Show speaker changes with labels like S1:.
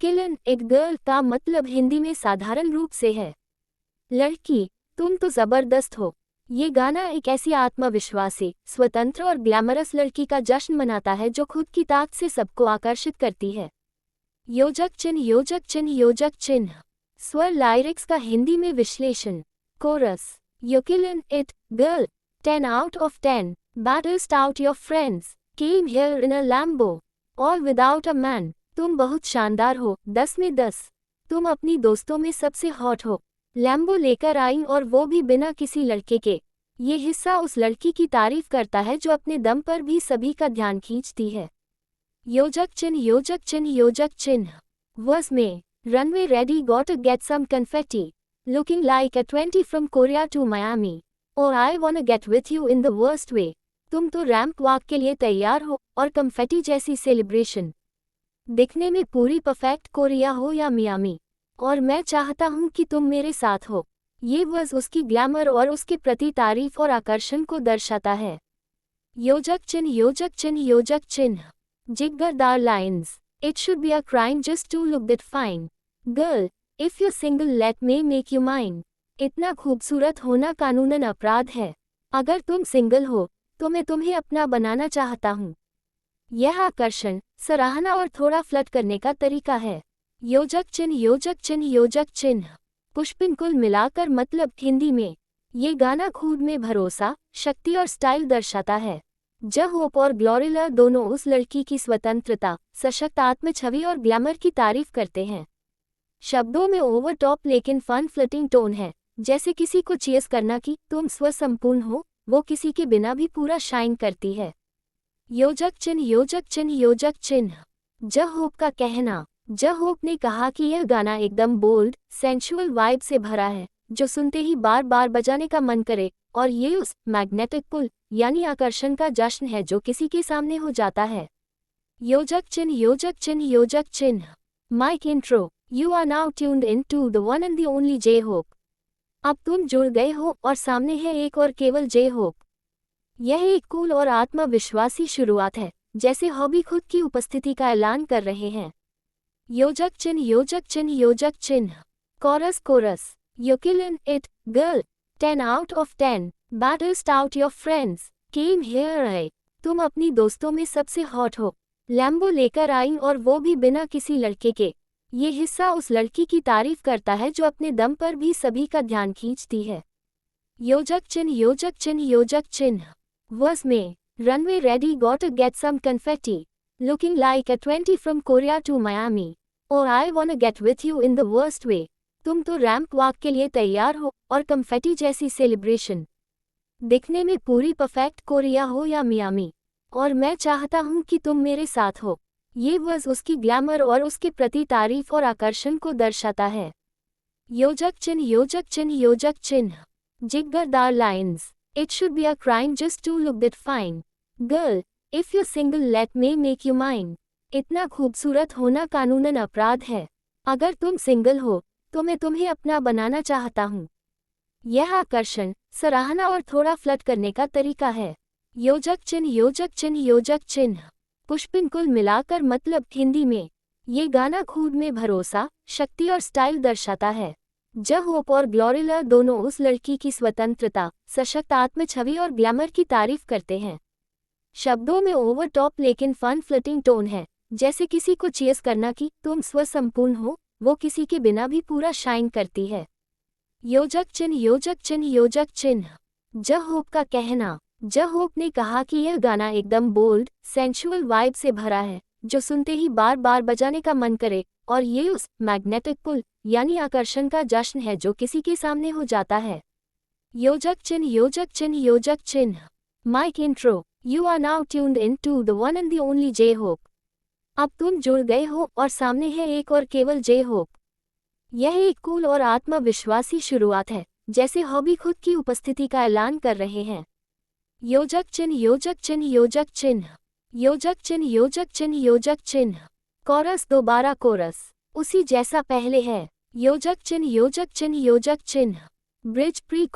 S1: Kiln एक girl का मतलब हिंदी में साधारण रूप से है लड़की। तुम तो जबरदस्त हो। ये गाना एक ऐसी आत्मविश्वासी, स्वतंत्र और ग्लैमरस लड़की का जश्न मनाता है जो खुद की ताकत से सबको आकर्षित करती है। योजक चिन्ह योजक चिन्ह योजक चिन्ह। स्वर लाइरिक्स का हिंदी में विश्लेषण। Coarse. You killing it, girl. 10 out of 10. Baddest out your friends. Came here in a Lambo. All without a man. तुम बहुत शानदार हो, 10 में 10। तुम अपनी दोस्तों में सबसे हॉट हो। लैम्बो लेकर आई और वो भी बिना किसी लड़के के। ये हिस्सा उस लड़की की तारीफ करता है जो अपने दम पर भी सभी का ध्यान खींचती है। योजक चिन्ह योजक चिन्ह योजक चिन्ह। वर्स में runway ready got get some confetti looking like a 20 from Korea to Miami. Oh I wanna get with you in the worst way. तुम तो रैंप वॉक के लिए तैयार हो और कन्फेटी जैसी सेलिब्रेशन। दिखने में पूरी परफेक्ट कोरिया हो या मियामी, और मैं चाहता हूँ कि तुम मेरे साथ हो। ये वर्स उसकी ग्लैमर और उसके प्रति तारीफ और आकर्षण को दर्शाता है। योजक चिन्ह योजक चिन्ह योजक चिन्ह। जिगरदार lines. It should be a crime just to look that fine. Girl, if you're single let me make you mine. इतना खूबसूरत होना कानूनन अपराध है। अगर तुम सिंगल हो तो मैं तुम्हें अपना बनाना चाहता हूँ। यह आकर्षण, सराहना और थोड़ा फ्लर्ट करने का तरीका है। योजक चिन्ह योजक चिन्ह योजक चिन्ह। पुष्पिन कुल मिलाकर मतलब हिंदी में ये गाना खुद में भरोसा, शक्ति और स्टाइल दर्शाता है। जब होप और ग्लोरिला दोनों उस लड़की की स्वतंत्रता, सशक्त आत्मछवि और ग्लैमर की तारीफ करते हैं। शब्दों में ओवर टॉप लेकिन फन फ्लटिंग टोन है, जैसे किसी को चीज करना कि तुम स्वसंपूर्ण हो, वो किसी के बिना भी पूरा शाइन करती है। योजक चिन्ह योजक चिन्ह योजक चिन्ह। जब होप का कहना। जब होप ने कहा कि यह गाना एकदम बोल्ड, सेंशुअल वाइब से भरा है, जो सुनते ही बार बार बजाने का मन करे, और ये उस मैग्नेटिक पुल यानी आकर्षण का जश्न है जो किसी के सामने हो जाता है। योजक चिन्ह योजक चिन्ह योजक चिन्ह। Mic intro. You are now tuned in to the one and the only J-Hope. अब तुम जुड़ गए हो और सामने है एक और केवल J-Hope. यह एक कूल और आत्मविश्वासी शुरुआत है, जैसे हॉबी खुद की उपस्थिति का ऐलान कर रहे हैं। योजक चिन्ह योजक चिन्ह योजक चिन्ह। Chorus chorus. You killing it, girl. 10 out of 10. Baddest out your friends. Came here I. तुम अपनी दोस्तों में सबसे हॉट हो। लैम्बो लेकर आई और वो भी बिना किसी लड़के के। ये हिस्सा उस लड़की की तारीफ करता है जो अपने दम पर भी सभी का ध्यान खींचती है। योजक चिन्ह योजक चिन्ह योजक चिन्ह। वर्स में runway ready got get some confetti looking like a 20 from Korea to Miami. Oh I wanna get with you in the worst way. तुम तो रैंप वॉक के लिए तैयार हो और कन्फेटी जैसी सेलिब्रेशन। दिखने में पूरी परफेक्ट कोरिया हो या मियामी, और मैं चाहता हूँ कि तुम मेरे साथ हो। ये वर्स उसकी ग्लैमर और उसके प्रति तारीफ और आकर्षण को दर्शाता है। योजक चिन्ह योजक चिन्ह योजक चिन्ह। जिगरदार lines. It should be a crime just to look that fine. Girl, if you're single let me make you mine. इतना खूबसूरत होना कानूनन अपराध है। अगर तुम सिंगल हो तो मैं तुम्हें अपना बनाना चाहता हूँ। यह आकर्षण, सराहना और थोड़ा फ्लर्ट करने का तरीका है। योजक चिन्ह योजक चिन्ह योजक चिन्ह। पुष्पिन कुल मिलाकर मतलब हिंदी में ये गाना खुद में भरोसा, शक्ति और स्टाइल दर्शाता है। जब होप और ग्लोरिला दोनों उस लड़की की स्वतंत्रता, सशक्त आत्मछवि और ग्लैमर की तारीफ करते हैं। शब्दों में ओवर टॉप लेकिन फन फ्लटिंग टोन है, जैसे किसी को चीज करना कि तुम स्वसंपूर्ण हो, वो किसी के बिना भी पूरा शाइन करती है। योजक चिन्ह योजक चिन्ह योजक चिन्ह। जब होप का कहना। जब होप ने कहा कि यह गाना एकदम बोल्ड, सेंशुअल वाइब से भरा है, जो सुनते ही बार बार बजाने का मन करे, और ये उस मैग्नेटिक पुल यानी आकर्षण का जश्न है जो किसी के सामने हो जाता है। योजक चिन्ह योजक चिन्ह योजक चिन्ह। Mic intro. You are now tuned in to the one and the only J-Hope. अब तुम जुड़ गए हो और सामने है एक और केवल J-Hope. यह एक कूल और आत्मविश्वासी शुरुआत है, जैसे हॉबी खुद की उपस्थिति का ऐलान कर रहे हैं। योजक चिन्ह योजक चिन्ह योजक चिन्ह। योजक चिन्ह योजक चिन्ह योजक चिन्ह। कोरस दोबारा कोरस, उसी जैसा पहले है। योजक चिन्ह योजक चिन्ह योजक चिन्ह। Bridge pre